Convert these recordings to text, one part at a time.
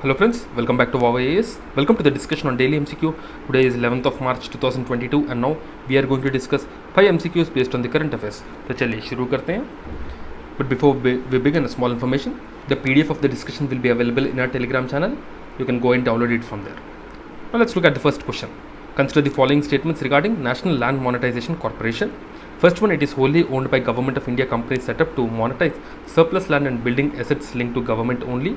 Hello friends, welcome back to VOWIAS. Welcome to the discussion on daily MCQ. Today is 11th of March 2022 and now we are going to discuss 5 MCQs based on the current affairs. तो चलिए शुरू करते हैं. But before we begin, a small information. The PDF of the discussion will be available in our Telegram channel. You can go and download it from there. Now let's look at the first question. Consider the following statements regarding National Land Monetization Corporation. First one, it is wholly owned by Government of India company set up to monetize surplus land and building assets linked to government only.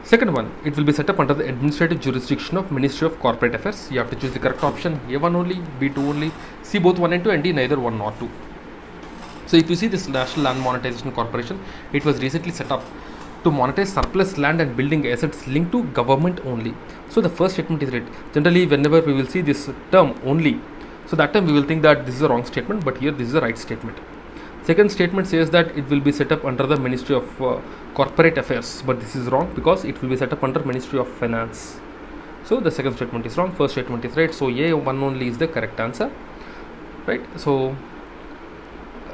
Second one, it will be set up under the administrative jurisdiction of Ministry of Corporate Affairs. You have to choose the correct option, A1 only, B2 only, C both 1 and 2 and D neither 1 nor 2. So if you see this National Land Monetization Corporation, it was recently set up to monetize surplus land and building assets linked to government only. So the first statement is right. Generally whenever we will see this term only, so that time we will think that this is a wrong statement, but here this is a right statement. Second statement says that it will be set up under the Ministry of Corporate Affairs, but this is wrong because it will be set up under Ministry of Finance. So the second statement is wrong, first statement is right. So A1 only is the correct answer, right? So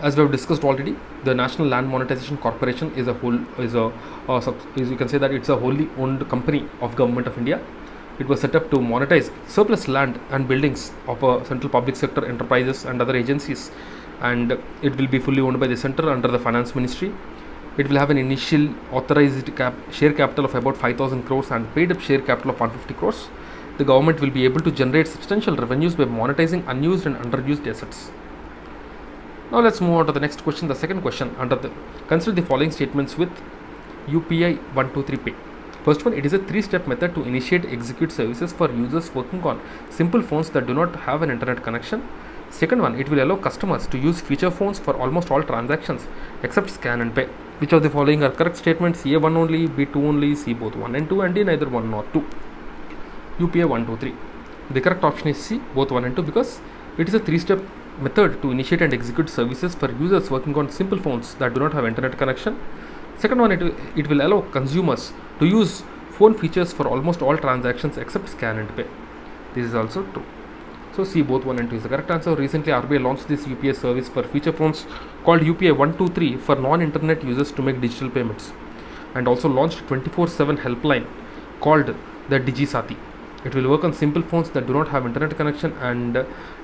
as we have discussed already, the National Land Monetization Corporation is a whole you can say that it's a wholly owned company of Government of India. It was set up to monetize surplus land and buildings of central public sector enterprises and other agencies, and it will be fully owned by the center under the Finance Ministry. It will have an initial authorized share capital of about 5,000 crores and paid up share capital of 150 crores. The government will be able to generate substantial revenues by monetizing unused and underused assets. Now let's move on to the next question. The second question, consider the following statements with UPI 123 Pay. First one, it is a three-step method to initiate execute services for users working on simple phones that do not have an internet connection. Second one, it will allow customers to use feature phones for almost all transactions except scan and pay. Which of the following are correct statements? A1 only, B2 only, C both 1 and 2 and D neither 1 nor 2. UPI 123. The correct option is C, both 1 and 2, because it is a three-step method to initiate and execute services for users working on simple phones that do not have internet connection. Second one, it will allow consumers to use phone features for almost all transactions except scan and pay. This is also true. So C both 1 and 2 is the correct answer. Recently RBI launched this UPI service for feature phones called UPI 123 for non-internet users to make digital payments, and also launched 24/7 helpline called the DigiSati. It will work on simple phones that do not have internet connection, and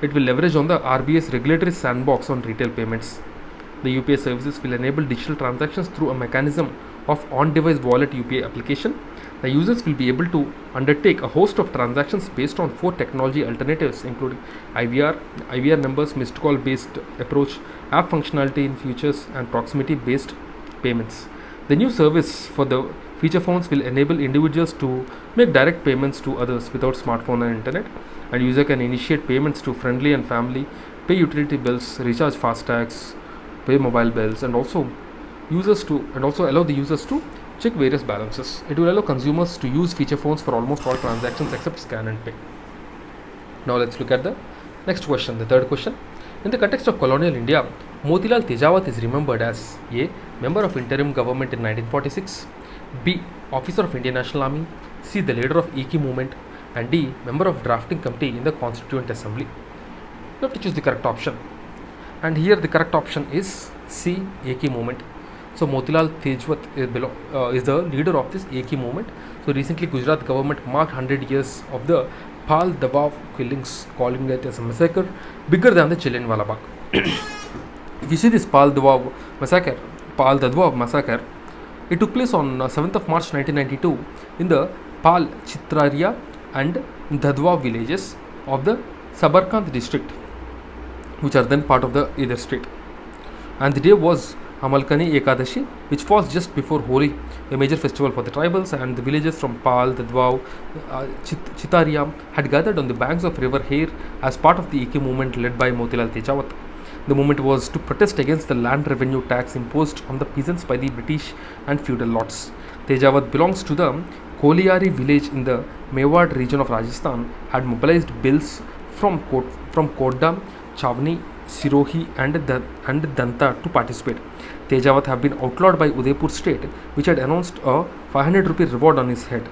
it will leverage on the RBI's regulatory sandbox on retail payments. The UPI services will enable digital transactions through a mechanism of on-device wallet UPI application. The users will be able to undertake a host of transactions based on 4 technology alternatives, including IVR numbers, missed call based approach, app functionality in features, and proximity based payments. The new service for the feature phones will enable individuals to make direct payments to others without smartphone and internet, and user can initiate payments to friendly and family, pay utility bills, recharge fastags, pay mobile bills, and also allow the users to check various balances. It will allow consumers to use feature phones for almost all transactions except scan and pay. Now let's look at the next question, the third question. In the context of colonial India, Motilal Tejawat is remembered as A. Member of interim government in 1946, B. Officer of Indian National Army, C. The leader of Eki movement, and D. Member of drafting committee in the Constituent Assembly. You have to choose the correct option, and here the correct option is C. Eki movement. So Motilal Tejawat is the leader of this Eki movement. So recently Gujarat government marked 100 years of the Pal Dawab killings, calling it as a massacre bigger than the Jallianwala Bagh. If you see this Pal Dawab massacre, it took place on 7th of March 1992 in the Pal, Chitraria and Dadwa villages of the Sabarkand district, which are then part of the either state. And the day was Amalkani Ekadashi, which falls just before Holi, a major festival for the tribals, and the villagers from Pal, Dadwav, Chitaria had gathered on the banks of river Hair as part of the Eki movement led by Motilal Tejawat. The movement was to protest against the land revenue tax imposed on the peasants by the British and feudal lords. Tejawat belongs to the Koliari village in the Mewad region of Rajasthan, had mobilized bills from Kodda, Chavni, Sirohi and Danta to participate. Tejawat have been outlawed by Udaipur state, which had announced a 500 rupee reward on his head.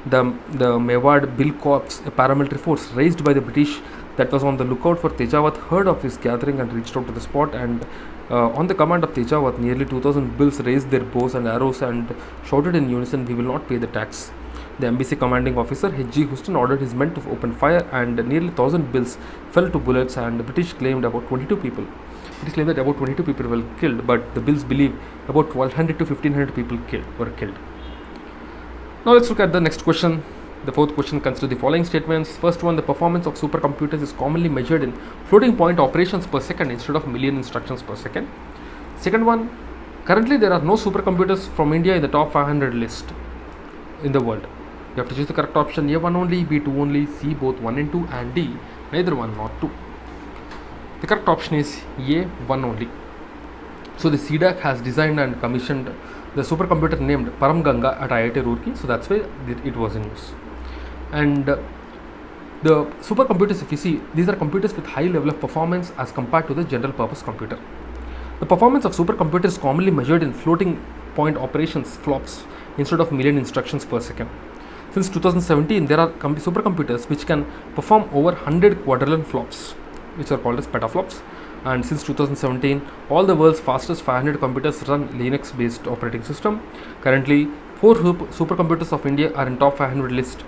The Mewad Bill Corps, a paramilitary force raised by the British that was on the lookout for Tejawat, heard of his gathering and reached out to the spot, and on the command of Tejawat, nearly 2000 Bills raised their bows and arrows and shouted in unison, "We will not pay the tax." The MBC commanding officer H.G. Houston ordered his men to open fire, and nearly 1,000 bills fell to bullets, and the British claimed about 22 people. British claimed that about 22 people were killed, but the bills believe about 1,200 to 1,500 people were killed. Now let's look at the next question. The fourth question considers the following statements. First one, the performance of supercomputers is commonly measured in floating point operations per second instead of million instructions per second. Second one, currently there are no supercomputers from India in the top 500 list in the world. You have to choose the correct option. A, 1 only, B, 2 only, C, both 1 and 2, and D, neither 1 nor 2. The correct option is A, 1 only. So the CDAC has designed and commissioned the supercomputer named Param Ganga at IIT Roorkee, so that's why it was in use. And the supercomputers, if you see, these are computers with high level of performance as compared to the general purpose computer. The performance of supercomputers is commonly measured in floating point operations, flops, instead of million instructions per second. Since 2017, there are supercomputers which can perform over 100 quadrillion flops, which are called as petaflops. And since 2017, all the world's fastest 500 computers run Linux based operating system. Currently, 4 supercomputers of India are in top 500 list.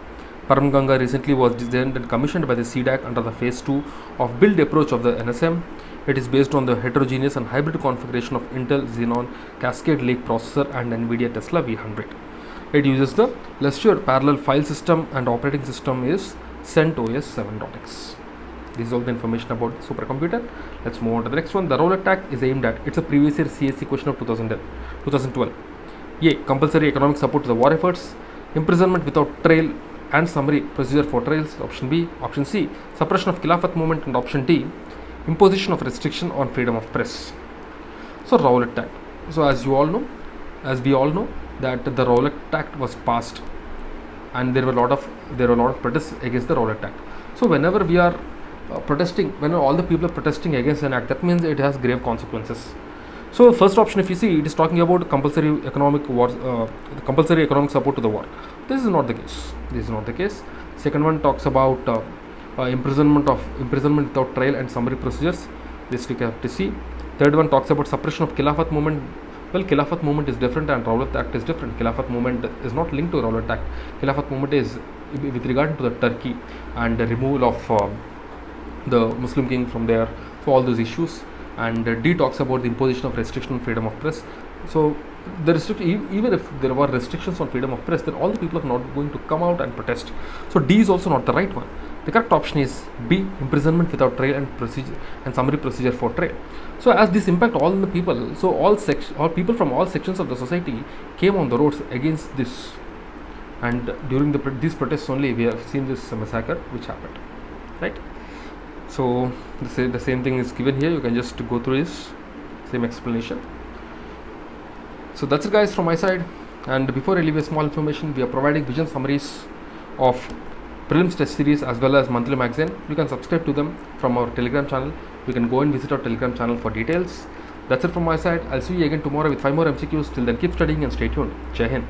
Param Ganga recently was designed and commissioned by the CDAC under the phase 2 of build approach of the NSM. It is based on the heterogeneous and hybrid configuration of Intel Xenon Cascade Lake processor and NVIDIA Tesla V100. It uses the Lustre parallel file system, and operating system is CentOS 7.x. This is all the information about the supercomputer. Let's move on to the next one. The role attack is aimed at, it's a previous year CSC question of 2012. A, compulsory economic support to the war efforts. Imprisonment without trial and summary procedure for trials. Option B. Option C, suppression of Khilafat movement. And option D, imposition of restriction on freedom of press. So Rowlatt Act. So as we all know that the Rowlatt Act was passed, and there were a lot of protests against the Rowlatt Act. So whenever we are protesting, when all the people are protesting against an act, that means it has grave consequences. So first option, if you see, it is talking about compulsory economic support to the war. This is not the case. Second one talks about imprisonment without trial and summary procedures. This we have to see. Third one talks about suppression of Khilafat movement. Well, Khilafat movement is different and Rowlatt Act is different. Khilafat movement is not linked to Rowlatt Act. Khilafat movement is with regard to the Turkey and the removal of the Muslim king from there. So all those issues. And D talks about the imposition of restriction on freedom of press. So even if there were restrictions on freedom of press, then all the people are not going to come out and protest. So D is also not the right one. The correct option is B, imprisonment without trial and summary procedure for trial. So as this impact all the people, so all people from all sections of the society came on the roads against this. And during these protests only, we have seen this massacre which happened, right? So the same thing is given here. You can just go through this same explanation. So that's it, guys, from my side. And before I leave a small information, we are providing vision summaries of prelims test series as well as monthly magazine. You can subscribe to them from our Telegram channel. You can go and visit our Telegram channel for details. That's it from my side. I'll see you again tomorrow with 5 more MCQs. Till then, keep studying and stay tuned. Jai Hind.